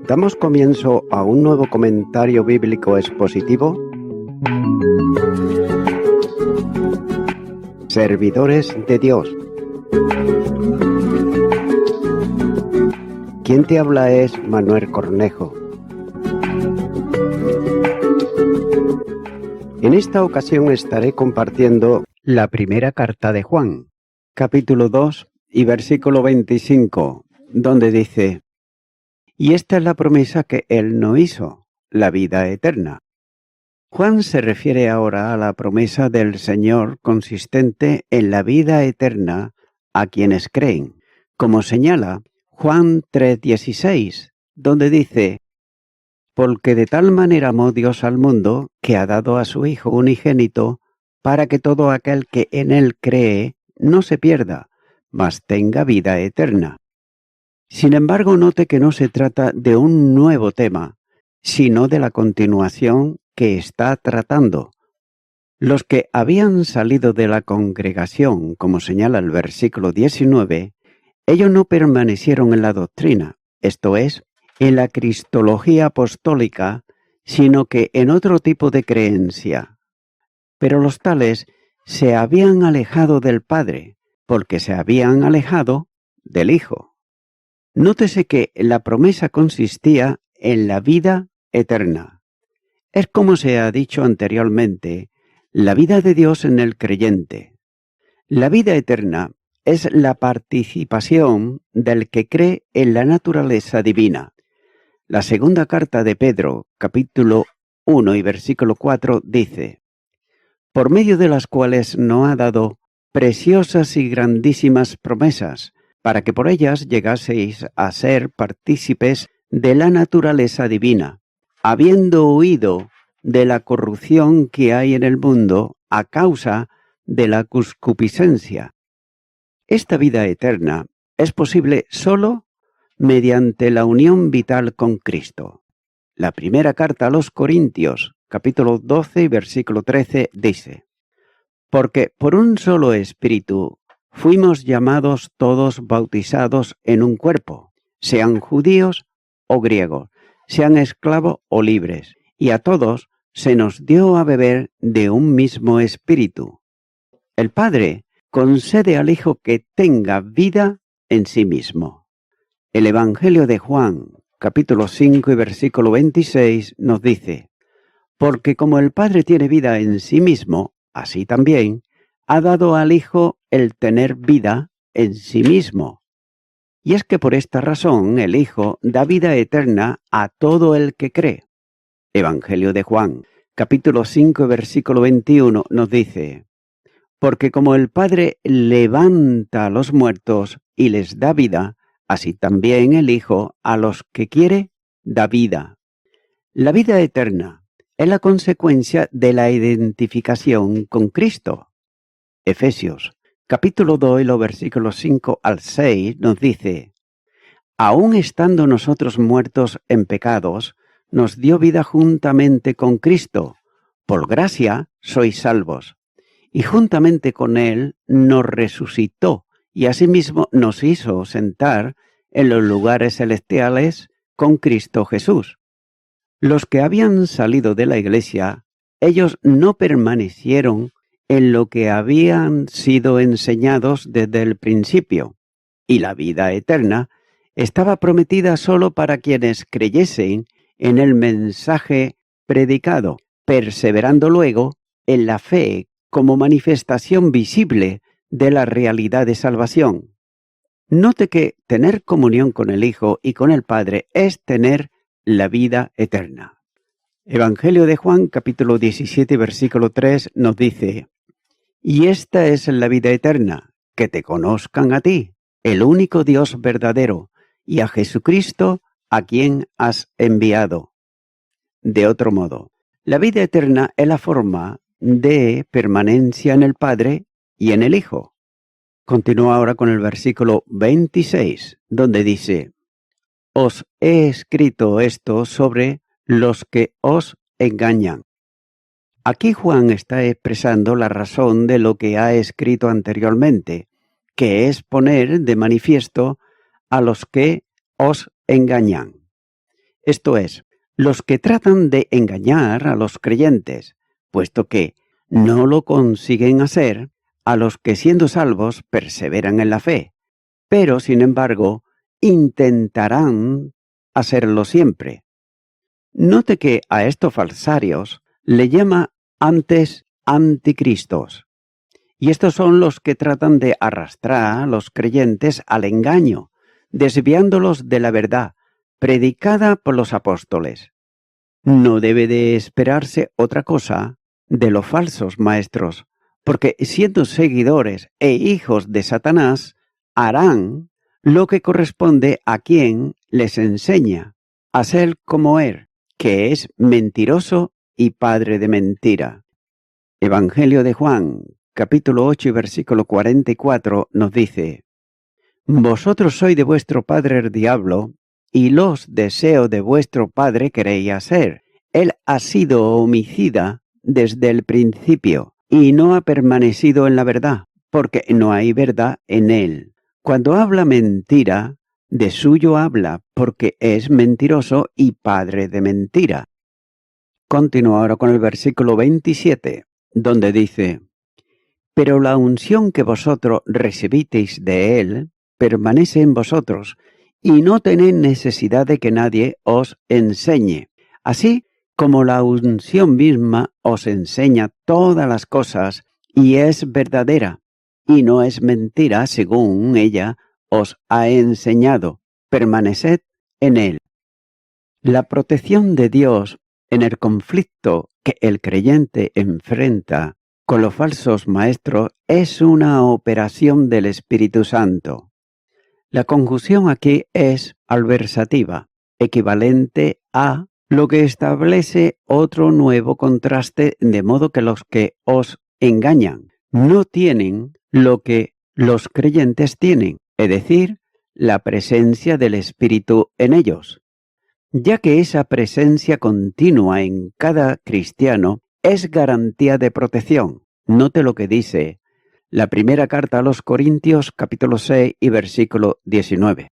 Damos comienzo a un nuevo comentario bíblico expositivo. Servidores de Dios. Quien te habla es Manuel Cornejo. En esta ocasión estaré compartiendo la primera carta de Juan, capítulo 2 y versículo 25, donde dice: y esta es la promesa que Él no hizo, la vida eterna. Juan se refiere ahora a la promesa del Señor consistente en la vida eterna a quienes creen, como señala Juan 3:16, donde dice: porque de tal manera amó Dios al mundo, que ha dado a su Hijo unigénito, para que todo aquel que en Él cree no se pierda, mas tenga vida eterna. Sin embargo, note que no se trata de un nuevo tema, sino de la continuación que está tratando. Los que habían salido de la congregación, como señala el versículo 19, ellos no permanecieron en la doctrina, esto es, en la cristología apostólica, sino que en otro tipo de creencia. Pero los tales se habían alejado del Padre, porque se habían alejado del Hijo. Nótese que la promesa consistía en la vida eterna. Es como se ha dicho anteriormente, la vida de Dios en el creyente. La vida eterna es la participación del que cree en la naturaleza divina. La segunda carta de Pedro, capítulo 1 y versículo 4, dice: por medio de las cuales nos ha dado preciosas y grandísimas promesas, para que por ellas llegaseis a ser partícipes de la naturaleza divina, habiendo huido de la corrupción que hay en el mundo a causa de la concupiscencia. Esta vida eterna es posible solo mediante la unión vital con Cristo. La primera carta a los Corintios, capítulo 12 y versículo 13, dice: porque por un solo espíritu fuimos llamados todos bautizados en un cuerpo, sean judíos o griegos, sean esclavos o libres, y a todos se nos dio a beber de un mismo espíritu. El Padre concede al Hijo que tenga vida en sí mismo. El Evangelio de Juan, capítulo 5 y versículo 26, nos dice: porque como el Padre tiene vida en sí mismo, así también ha dado al Hijo el tener vida en sí mismo. Y es que por esta razón el Hijo da vida eterna a todo el que cree. Evangelio de Juan, capítulo 5, versículo 21, nos dice: porque como el Padre levanta a los muertos y les da vida, así también el Hijo a los que quiere da vida. La vida eterna es la consecuencia de la identificación con Cristo. Efesios, capítulo 2, los versículos 5 al 6 nos dice: aun estando nosotros muertos en pecados, nos dio vida juntamente con Cristo. Por gracia sois salvos. Y juntamente con Él nos resucitó y asimismo nos hizo sentar en los lugares celestiales con Cristo Jesús. Los que habían salido de la iglesia, ellos no permanecieron en lo que habían sido enseñados desde el principio, y la vida eterna estaba prometida solo para quienes creyesen en el mensaje predicado, perseverando luego en la fe como manifestación visible de la realidad de salvación. Note que tener comunión con el Hijo y con el Padre es tener la vida eterna. Evangelio de Juan, capítulo 17, versículo 3, nos dice: y esta es la vida eterna, que te conozcan a ti, el único Dios verdadero, y a Jesucristo, a quien has enviado. De otro modo, la vida eterna es la forma de permanencia en el Padre y en el Hijo. Continúa ahora con el versículo 26, donde dice: os he escrito esto sobre los que os engañan. Aquí Juan está expresando la razón de lo que ha escrito anteriormente, que es poner de manifiesto a los que os engañan. esto es, los que tratan de engañar a los creyentes, puesto que no lo consiguen hacer a los que siendo salvos perseveran en la fe, pero sin embargo intentarán hacerlo siempre. Note que a estos falsarios le llama antes anticristos, y estos son los que tratan de arrastrar a los creyentes al engaño, desviándolos de la verdad predicada por los apóstoles. No debe de esperarse otra cosa de los falsos maestros, porque siendo seguidores e hijos de Satanás, harán lo que corresponde a quien les enseña a ser como él, que es mentiroso y padre de mentira. Evangelio de Juan, capítulo 8 y versículo 44 nos dice: Vosotros sois de vuestro padre el diablo, y los deseos de vuestro padre queréis hacer. Él ha sido homicida desde el principio, y no ha permanecido en la verdad, porque no hay verdad en él. Cuando habla mentira, de suyo habla, porque es mentiroso y padre de mentira. Continúa ahora con el versículo 27, donde dice: Pero la unción que vosotros recibisteis de él permanece en vosotros, y no tenéis necesidad de que nadie os enseñe. Así como la unción misma os enseña todas las cosas, y es verdadera, y no es mentira según ella os ha enseñado. Permaneced en él. La protección de Dios en el conflicto que el creyente enfrenta con los falsos maestros es una operación del Espíritu Santo. La conjunción aquí es adversativa, equivalente a lo que establece otro nuevo contraste, de modo que los que os engañan no tienen lo que los creyentes tienen, es decir, la presencia del Espíritu en ellos, ya que esa presencia continua en cada cristiano es garantía de protección. Note lo que dice la primera carta a los Corintios, capítulo 6 y versículo 19.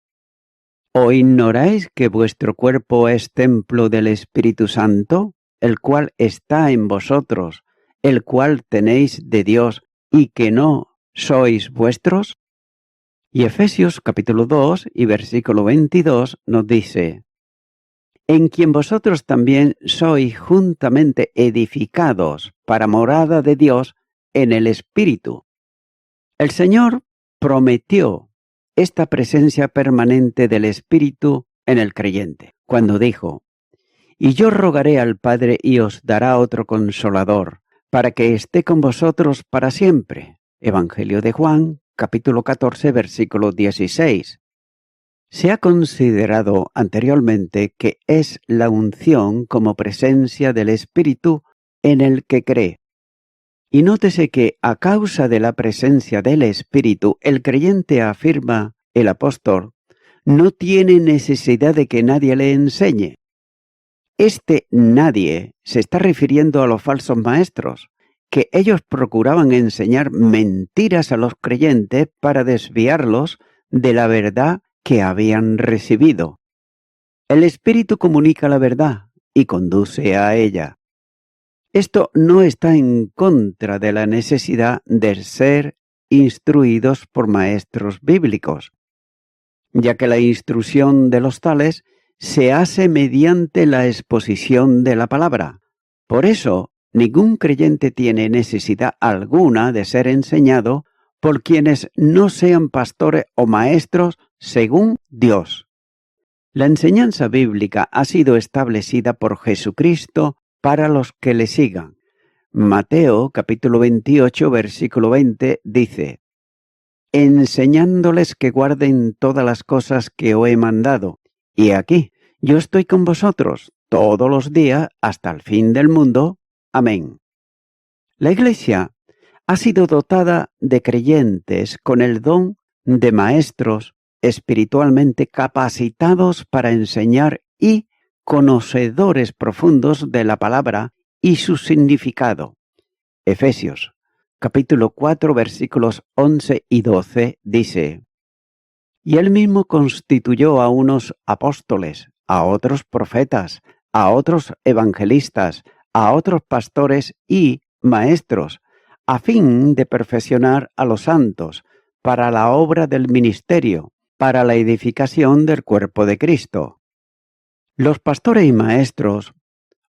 ¿O ignoráis que vuestro cuerpo es templo del Espíritu Santo, el cual está en vosotros, el cual tenéis de Dios, y que no sois vuestros? Y Efesios capítulo 2 y versículo 22 nos dice: En quien vosotros también sois juntamente edificados para morada de Dios en el Espíritu. El Señor prometió esta presencia permanente del Espíritu en el creyente, cuando dijo: Y yo rogaré al Padre y os dará otro Consolador, para que esté con vosotros para siempre. Evangelio de Juan, capítulo 14, versículo 16. Se ha considerado anteriormente que es la unción como presencia del Espíritu en el que cree. Y nótese que a causa de la presencia del Espíritu, el creyente, afirma el apóstol, no tiene necesidad de que nadie le enseñe. Este nadie se está refiriendo a los falsos maestros, que ellos procuraban enseñar mentiras a los creyentes para desviarlos de la verdad que habían recibido. El Espíritu comunica la verdad y conduce a ella. Esto no está en contra de la necesidad de ser instruidos por maestros bíblicos, ya que la instrucción de los tales se hace mediante la exposición de la palabra. Por eso, ningún creyente tiene necesidad alguna de ser enseñado por quienes no sean pastores o maestros según Dios. La enseñanza bíblica ha sido establecida por Jesucristo para los que le sigan. Mateo capítulo 28 versículo 20 dice: enseñándoles que guarden todas las cosas que os he mandado. Y aquí, yo estoy con vosotros todos los días hasta el fin del mundo. Amén. La Iglesia ha sido dotada de creyentes con el don de maestros espiritualmente capacitados para enseñar y conocedores profundos de la palabra y su significado. Efesios capítulo 4 versículos 11 y 12 dice: y él mismo constituyó a unos apóstoles, a otros profetas, a otros evangelistas, a otros pastores y maestros, a fin de perfeccionar a los santos para la obra del ministerio, para la edificación del cuerpo de Cristo. Los pastores y maestros,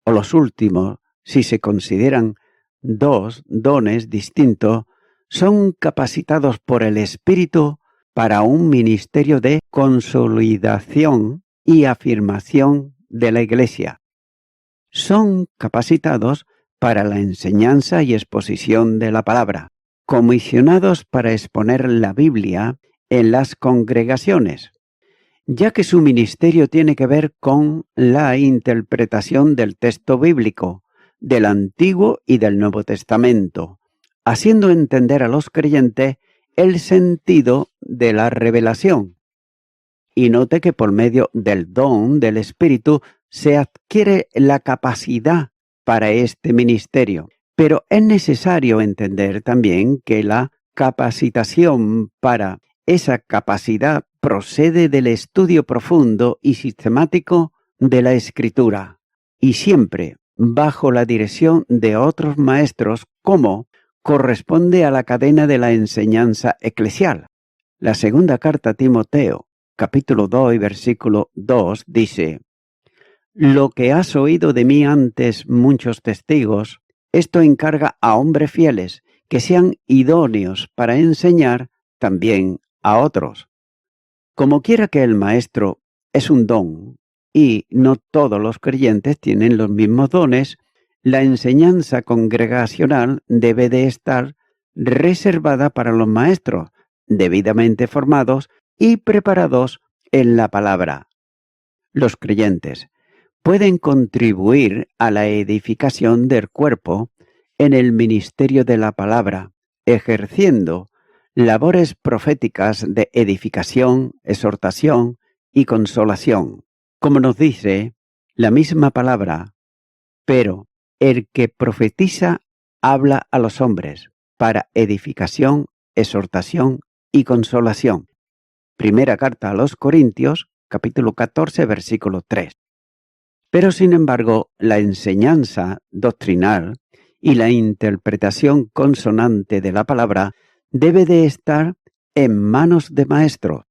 o los últimos, si se consideran dos dones distintos, son capacitados por el Espíritu para un ministerio de consolidación y afirmación de la Iglesia. Son capacitados para la enseñanza y exposición de la palabra, comisionados para exponer la Biblia en las congregaciones, ya que su ministerio tiene que ver con la interpretación del texto bíblico, del Antiguo y del Nuevo Testamento, haciendo entender a los creyentes el sentido de la revelación. Y note que por medio del don del Espíritu se adquiere la capacidad para este ministerio. Pero es necesario entender también que la capacitación para esa capacidad procede del estudio profundo y sistemático de la Escritura, y siempre bajo la dirección de otros maestros, como corresponde a la cadena de la enseñanza eclesial. La segunda carta a Timoteo, capítulo 2 y versículo 2, dice: «Lo que has oído de mí antes muchos testigos, esto encarga a hombres fieles, que sean idóneos para enseñar también a otros». Como quiera que el maestro es un don, y no todos los creyentes tienen los mismos dones, la enseñanza congregacional debe de estar reservada para los maestros, debidamente formados y preparados en la palabra. Los creyentes pueden contribuir a la edificación del cuerpo en el ministerio de la palabra, ejerciendo labores proféticas de edificación, exhortación y consolación. Como nos dice la misma palabra, pero el que profetiza habla a los hombres para edificación, exhortación y consolación. Primera carta a los Corintios, capítulo 14, versículo 3. Pero sin embargo, la enseñanza doctrinal y la interpretación consonante de la palabra debe de estar en manos de maestros.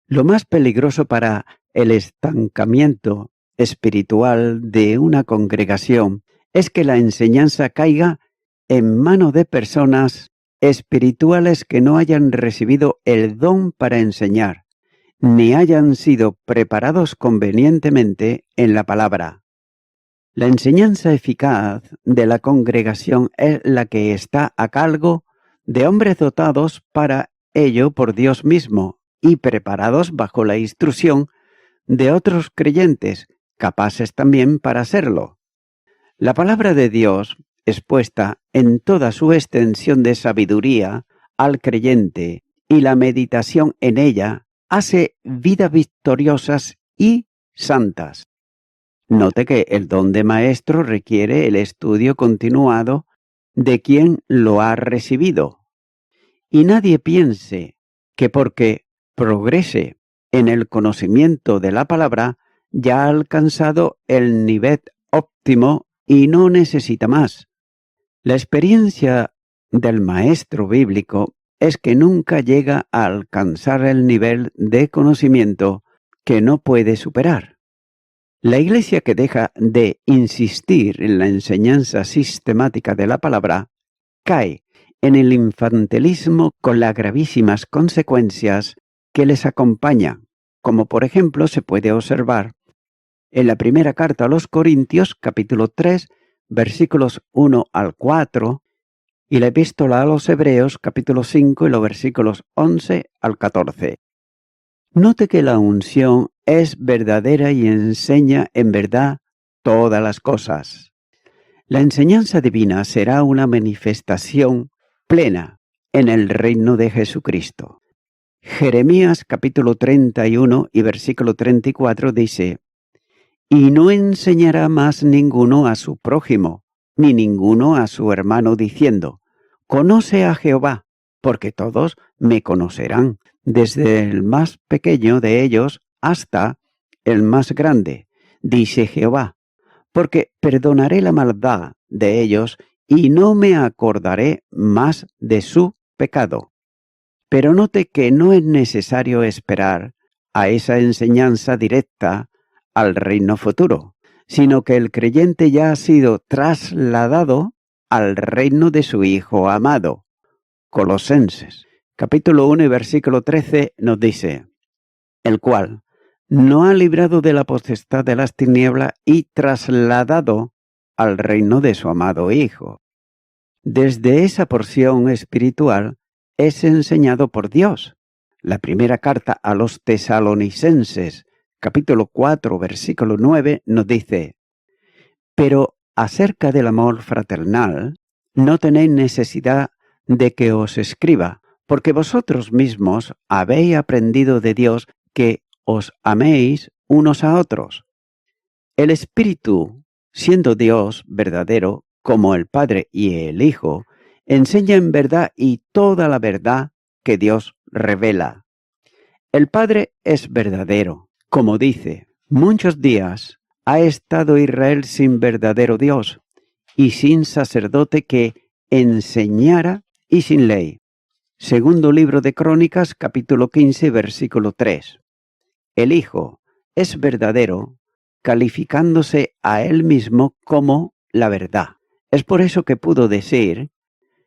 Lo más peligroso para el estancamiento espiritual de una congregación es que la enseñanza caiga en manos de personas espirituales que no hayan recibido el don para enseñar, ni hayan sido preparados convenientemente en la palabra. La enseñanza eficaz de la congregación es la que está a cargo de hombres dotados para ello por Dios mismo y preparados bajo la instrucción de otros creyentes, capaces también para hacerlo. La palabra de Dios, expuesta en toda su extensión de sabiduría al creyente, y la meditación en ella, hace vidas victoriosas y santas. Note que el don de maestro requiere el estudio continuado de quien lo ha recibido. Y nadie piense que porque progrese en el conocimiento de la palabra ya ha alcanzado el nivel óptimo y no necesita más. La experiencia del maestro bíblico es que nunca llega a alcanzar el nivel de conocimiento que no puede superar. La Iglesia que deja de insistir en la enseñanza sistemática de la palabra cae en el infantilismo con las gravísimas consecuencias que les acompañan, como por ejemplo se puede observar en la primera carta a los Corintios, capítulo 3, versículos 1 al 4, y la epístola a los Hebreos, capítulo 5, y los versículos 11 al 14. Note que la unción es verdadera y enseña en verdad todas las cosas. La enseñanza divina será una manifestación plena en el reino de Jesucristo. Jeremías capítulo 31 y versículo 34 dice: «Y no enseñará más ninguno a su prójimo, ni ninguno a su hermano, diciendo: Conoce a Jehová, porque todos me conocerán, desde el más pequeño de ellos hasta el más grande, dice Jehová, porque perdonaré la maldad de ellos y no me acordaré más de su pecado. Pero note que no es necesario esperar a esa enseñanza directa al reino futuro, sino que el creyente ya ha sido trasladado al reino de su Hijo amado. Colosenses, capítulo 1 y versículo 13 nos dice, el cual no ha librado de la potestad de las tinieblas y trasladado al reino de su amado Hijo. Desde esa porción espiritual es enseñado por Dios. La primera carta a los tesalonicenses, capítulo 4, versículo 9, nos dice, pero acerca del amor fraternal, no tenéis necesidad de que os escriba, porque vosotros mismos habéis aprendido de Dios que os améis unos a otros. El Espíritu, siendo Dios verdadero, como el Padre y el Hijo, enseña en verdad y toda la verdad que Dios revela. El Padre es verdadero, como dice, muchos días ha estado Israel sin verdadero Dios y sin sacerdote que enseñara y sin ley. Segundo libro de Crónicas, capítulo 15, versículo 3. El Hijo es verdadero, calificándose a él mismo como la verdad. Es por eso que pudo decir,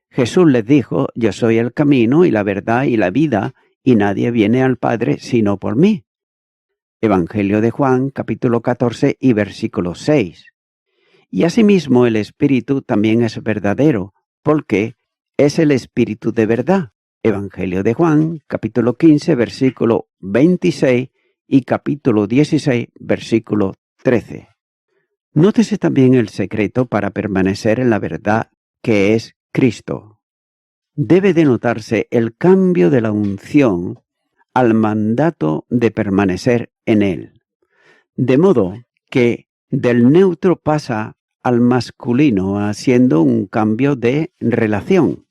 Jesús les dijo, yo soy el camino y la verdad y la vida, y nadie viene al Padre sino por mí. Evangelio de Juan, capítulo 14 y versículo 6. Y asimismo el Espíritu también es verdadero, porque es el Espíritu de verdad. Evangelio de Juan, capítulo 15, versículo 26 y capítulo 16, versículo 13. Nótese también el secreto para permanecer en la verdad que es Cristo. Debe de notarse el cambio de la unción al mandato de permanecer en él. De modo que del neutro pasa al masculino haciendo un cambio de relación.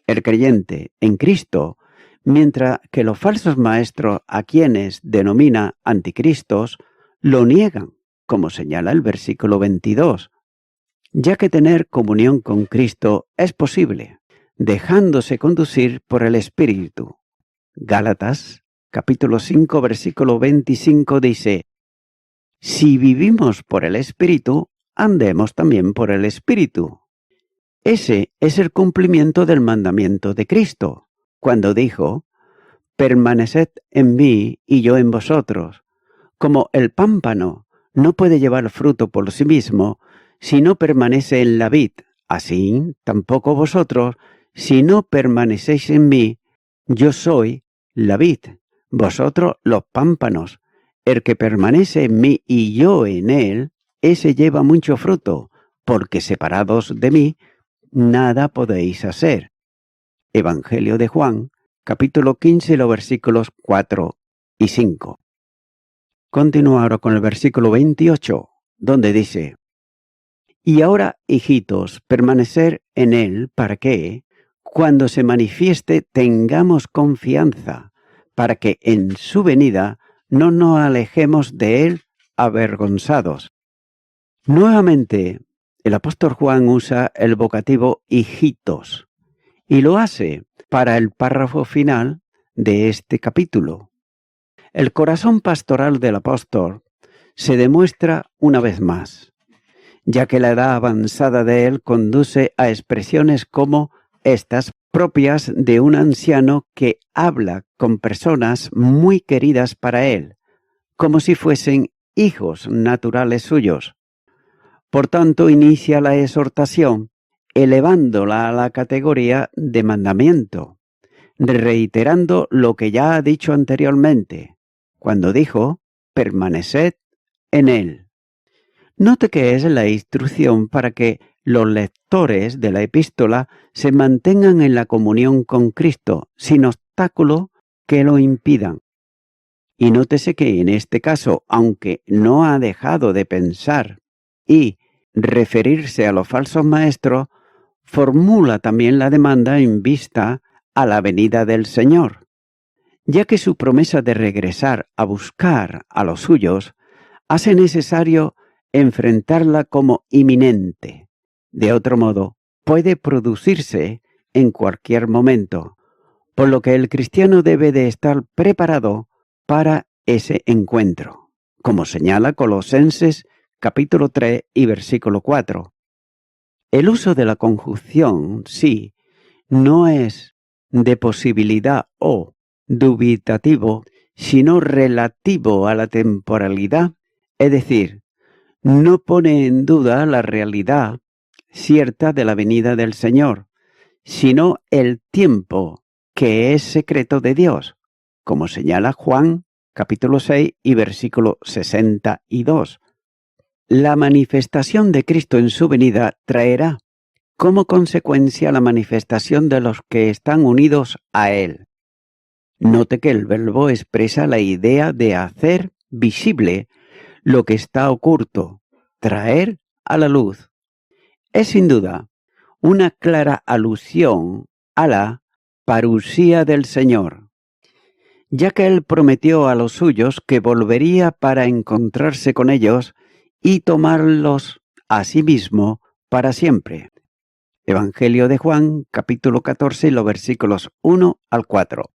El creyente en Cristo, mientras que los falsos maestros a quienes denomina anticristos, lo niegan, como señala el versículo 22, ya que tener comunión con Cristo es posible, dejándose conducir por el Espíritu. Gálatas, capítulo 5, versículo 25 dice, si vivimos por el Espíritu, andemos también por el Espíritu. Ese es el cumplimiento del mandamiento de Cristo, cuando dijo, permaneced en mí y yo en vosotros, como el pámpano no puede llevar fruto por sí mismo si no permanece en la vid, así tampoco vosotros, si no permanecéis en mí, yo soy la vid, vosotros los pámpanos. El que permanece en mí y yo en él, ese lleva mucho fruto, porque separados de mí, nada podéis hacer. Evangelio de Juan, capítulo 15, los versículos 4 y 5. Continúa ahora con el versículo 28, donde dice, y ahora, hijitos, permanecer en él para que, cuando se manifieste, tengamos confianza, para que en su venida no nos alejemos de él avergonzados. Nuevamente, el apóstol Juan usa el vocativo hijitos, y lo hace para el párrafo final de este capítulo. El corazón pastoral del apóstol se demuestra una vez más, ya que la edad avanzada de él conduce a expresiones como estas propias de un anciano que habla con personas muy queridas para él, como si fuesen hijos naturales suyos. Por tanto, inicia la exhortación elevándola a la categoría de mandamiento, reiterando lo que ya ha dicho anteriormente, cuando dijo, permaneced en él. Note que es la instrucción para que los lectores de la epístola se mantengan en la comunión con Cristo, sin obstáculo que lo impidan. Y nótese que en este caso, aunque no ha dejado de pensar y referirse a los falsos maestros, formula también la demanda en vista a la venida del Señor, ya que su promesa de regresar a buscar a los suyos hace necesario enfrentarla como inminente. De otro modo, puede producirse en cualquier momento, por lo que el cristiano debe de estar preparado para ese encuentro, como señala Colosenses capítulo 3 y versículo 4. El uso de la conjunción sí no es de posibilidad o dubitativo, sino relativo a la temporalidad, es decir, no pone en duda la realidad cierta de la venida del Señor, sino el tiempo que es secreto de Dios, como señala Juan capítulo 6 y versículo 62. La manifestación de Cristo en su venida traerá como consecuencia la manifestación de los que están unidos a Él. Note que el verbo expresa la idea de hacer visible lo que está oculto, traer a la luz. Es sin duda una clara alusión a la parusía del Señor, ya que Él prometió a los suyos que volvería para encontrarse con ellos y tomarlos a sí mismo para siempre. Evangelio de Juan, capítulo 14, los versículos 1 al 4.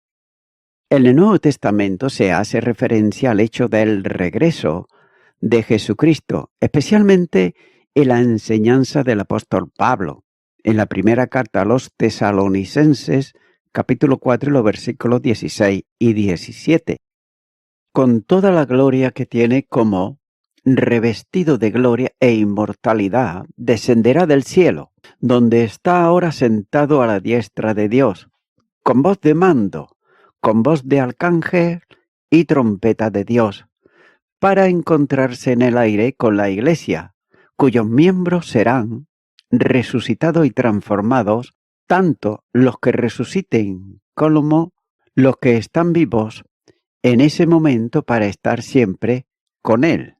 En el Nuevo Testamento se hace referencia al hecho del regreso de Jesucristo, especialmente en la enseñanza del apóstol Pablo, en la primera carta a los Tesalonicenses, capítulo 4, los versículos 16 y 17. Con toda la gloria que tiene como revestido de gloria e inmortalidad, descenderá del cielo, donde está ahora sentado a la diestra de Dios, con voz de mando, con voz de arcángel y trompeta de Dios, para encontrarse en el aire con la Iglesia, cuyos miembros serán resucitados y transformados, tanto los que resuciten como los que están vivos en ese momento para estar siempre con Él.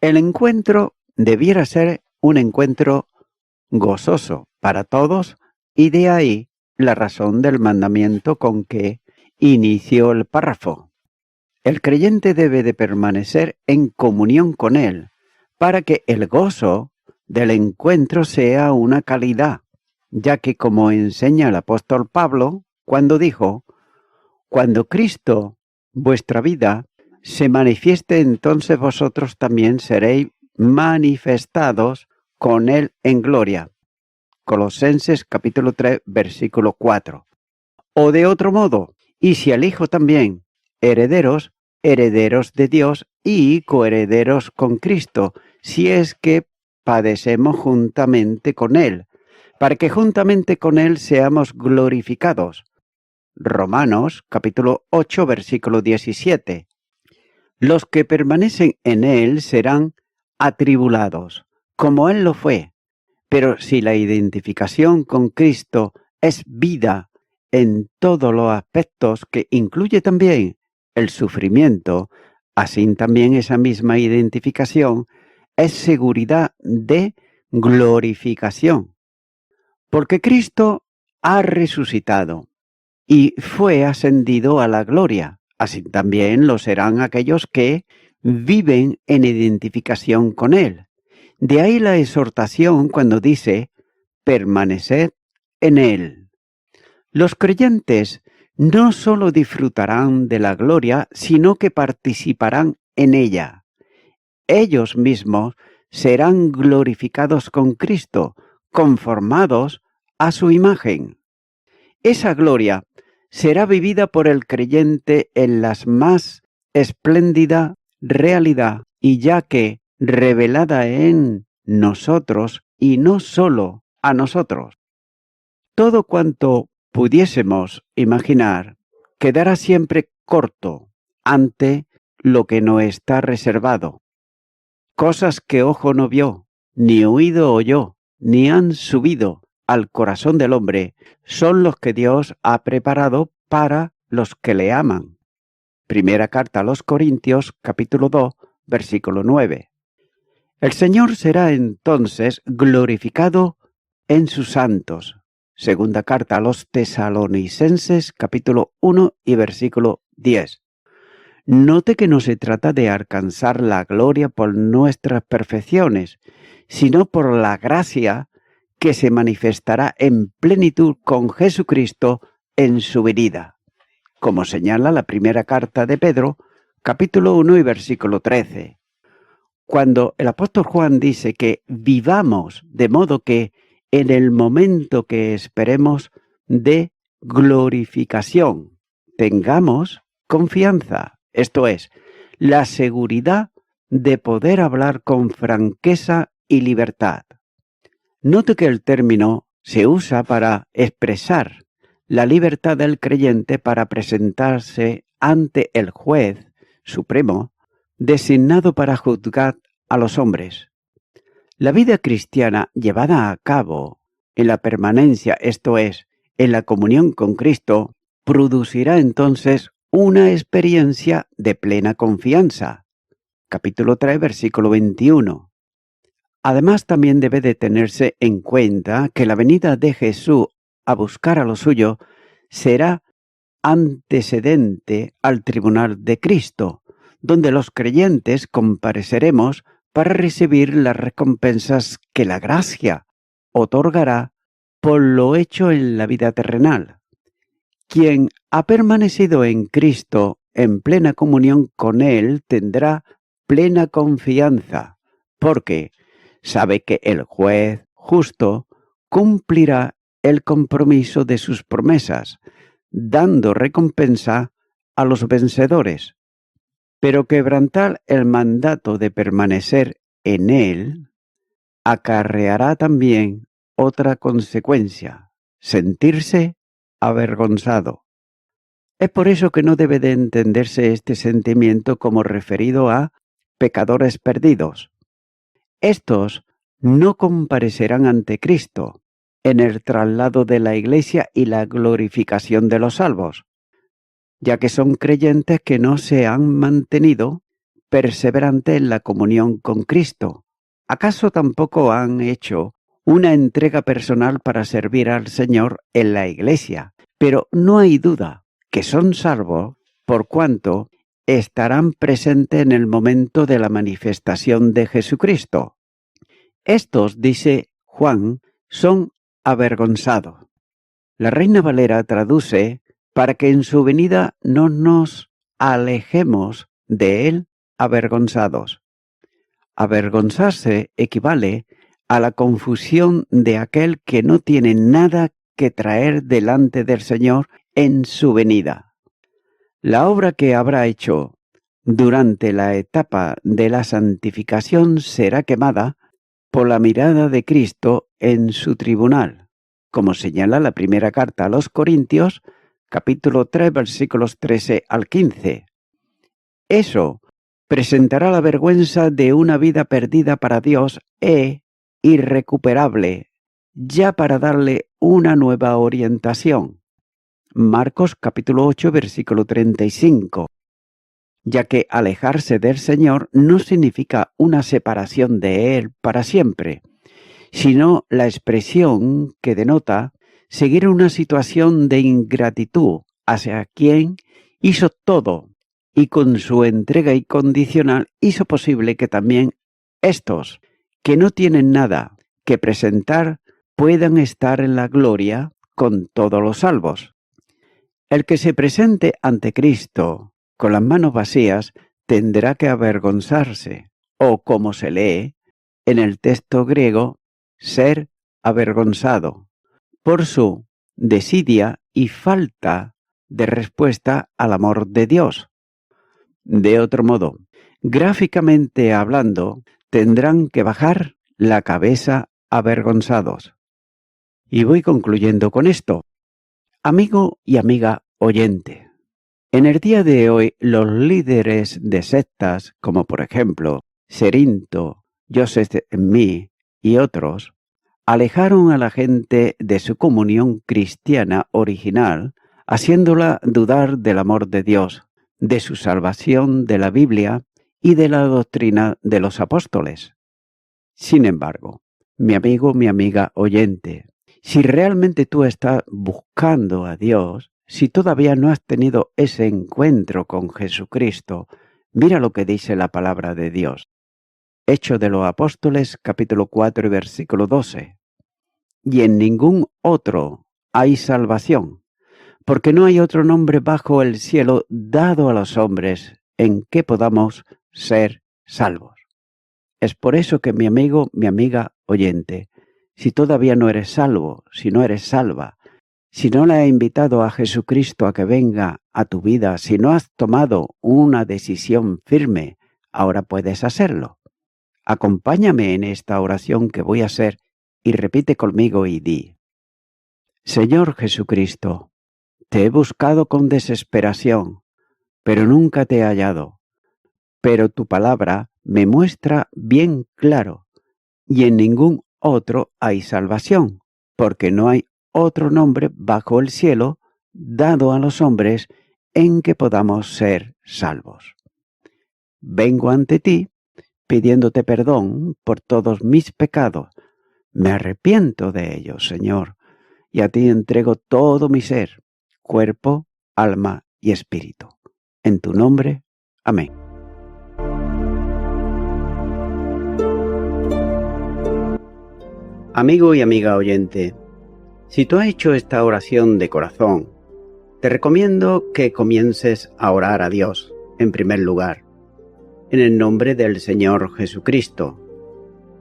El encuentro debiera ser un encuentro gozoso para todos y de ahí la razón del mandamiento con que inició el párrafo. El creyente debe de permanecer en comunión con Él para que el gozo del encuentro sea una calidad, ya que como enseña el apóstol Pablo cuando dijo, cuando Cristo, vuestra vida, se manifieste, entonces vosotros también seréis manifestados con Él en gloria. Colosenses capítulo 3, versículo 4. O de otro modo, y si el Hijo también, herederos, herederos de Dios y coherederos con Cristo, si es que padecemos juntamente con Él, para que juntamente con Él seamos glorificados. Romanos capítulo 8, versículo 17. Los que permanecen en Él serán atribulados, como Él lo fue. Pero si la identificación con Cristo es vida en todos los aspectos, que incluye también el sufrimiento, así también esa misma identificación es seguridad de glorificación. Porque Cristo ha resucitado y fue ascendido a la gloria. Así también lo serán aquellos que viven en identificación con Él. De ahí la exhortación cuando dice, permaneced en Él. Los creyentes no solo disfrutarán de la gloria, sino que participarán en ella. Ellos mismos serán glorificados con Cristo, conformados a su imagen. Esa gloria será vivida por el creyente en la más espléndida realidad, y ya que revelada en nosotros y no solo a nosotros. Todo cuanto pudiésemos imaginar quedará siempre corto ante lo que no está reservado. Cosas que ojo no vio, ni oído oyó, ni han subido al corazón del hombre, son los que Dios ha preparado para los que le aman. Primera carta a los Corintios, capítulo 2, versículo 9. El Señor será entonces glorificado en sus santos, Segunda carta a los Tesalonicenses, capítulo 1 y versículo 10. Note que no se trata de alcanzar la gloria por nuestras perfecciones, sino por la gracia que se manifestará en plenitud con Jesucristo en su venida, como señala la primera carta de Pedro, capítulo 1 y versículo 13. Cuando el apóstol Juan dice que vivamos de modo que en el momento que esperemos de glorificación tengamos confianza, esto es, la seguridad de poder hablar con franqueza y libertad. Note que el término se usa para expresar la libertad del creyente para presentarse ante el juez supremo designado para juzgar a los hombres. La vida cristiana llevada a cabo en la permanencia, esto es, en la comunión con Cristo, producirá entonces una experiencia de plena confianza. Capítulo 3, versículo 21. Además, también debe de tenerse en cuenta que la venida de Jesús a buscar a lo suyo será antecedente al tribunal de Cristo, donde los creyentes compareceremos para recibir las recompensas que la gracia otorgará por lo hecho en la vida terrenal. Quien ha permanecido en Cristo en plena comunión con Él tendrá plena confianza, porque sabe que el juez justo cumplirá el compromiso de sus promesas, dando recompensa a los vencedores. Pero quebrantar el mandato de permanecer en Él acarreará también otra consecuencia: sentirse avergonzado. Es por eso que no debe de entenderse este sentimiento como referido a pecadores perdidos. Estos no comparecerán ante Cristo en el traslado de la Iglesia y la glorificación de los salvos, ya que son creyentes que no se han mantenido perseverantes en la comunión con Cristo. ¿Acaso tampoco han hecho una entrega personal para servir al Señor en la Iglesia? Pero no hay duda que son salvos por cuanto estarán presentes en el momento de la manifestación de Jesucristo. Estos, dice Juan, son avergonzados. La Reina Valera traduce: para que en su venida no nos alejemos de él avergonzados. Avergonzarse equivale a la confusión de aquel que no tiene nada que traer delante del Señor en su venida. La obra que habrá hecho durante la etapa de la santificación será quemada por la mirada de Cristo en su tribunal, como señala la primera carta a los Corintios, capítulo 3, versículos 13 al 15. Eso presentará la vergüenza de una vida perdida para Dios e irrecuperable, ya para darle una nueva orientación. Marcos capítulo 8, versículo 35. Ya que alejarse del Señor no significa una separación de Él para siempre, sino la expresión que denota seguir una situación de ingratitud hacia quien hizo todo y con su entrega incondicional hizo posible que también estos, que no tienen nada que presentar, puedan estar en la gloria con todos los salvos. El que se presente ante Cristo con las manos vacías tendrá que avergonzarse, o como se lee en el texto griego, ser avergonzado, por su desidia y falta de respuesta al amor de Dios. De otro modo, gráficamente hablando, tendrán que bajar la cabeza avergonzados. Y voy concluyendo con esto. Amigo y amiga oyente, en el día de hoy los líderes de sectas, como por ejemplo Cerinto, Joseph Smith y otros, alejaron a la gente de su comunión cristiana original, haciéndola dudar del amor de Dios, de su salvación, de la Biblia y de la doctrina de los apóstoles. Sin embargo, mi amigo, mi amiga oyente, Si realmente tú estás buscando a Dios, si todavía no has tenido ese encuentro con Jesucristo, mira lo que dice la palabra de Dios. Hechos de los Apóstoles, capítulo 4 y versículo 12. Y en ningún otro hay salvación, porque no hay otro nombre bajo el cielo dado a los hombres en que podamos ser salvos. Es por eso que mi amigo, mi amiga oyente, si todavía no eres salvo, si no eres salva, si no le has invitado a Jesucristo a que venga a tu vida, si no has tomado una decisión firme, ahora puedes hacerlo. Acompáñame en esta oración que voy a hacer y repite conmigo y di: Señor Jesucristo, te he buscado con desesperación, pero nunca te he hallado. Pero tu palabra me muestra bien claro, y en ningún otro hay salvación, porque no hay otro nombre bajo el cielo dado a los hombres en que podamos ser salvos. Vengo ante ti pidiéndote perdón por todos mis pecados. Me arrepiento de ellos, Señor, y a ti entrego todo mi ser, cuerpo, alma y espíritu. En tu nombre, amén. Amigo y amiga oyente, si tú has hecho esta oración de corazón, te recomiendo que comiences a orar a Dios, en primer lugar, en el nombre del Señor Jesucristo.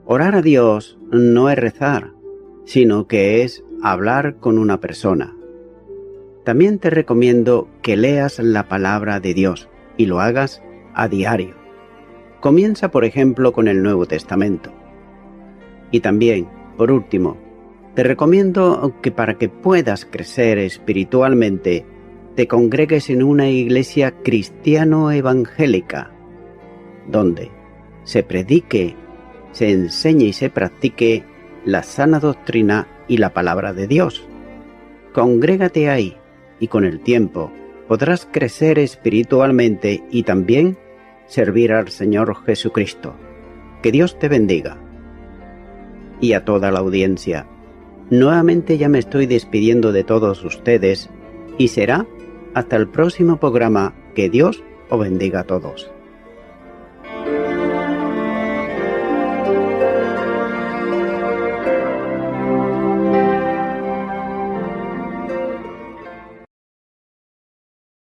Orar a Dios no es rezar, sino que es hablar con una persona. También te recomiendo que leas la palabra de Dios y lo hagas a diario. Comienza, por ejemplo, con el Nuevo Testamento. Y también, por último, te recomiendo que para que puedas crecer espiritualmente, te congregues en una iglesia cristiano-evangélica, donde se predique, se enseñe y se practique la sana doctrina y la palabra de Dios. Congrégate ahí y con el tiempo podrás crecer espiritualmente y también servir al Señor Jesucristo. Que Dios te bendiga. Y a toda la audiencia, nuevamente ya me estoy despidiendo de todos ustedes y será hasta el próximo programa. Que Dios os bendiga a todos.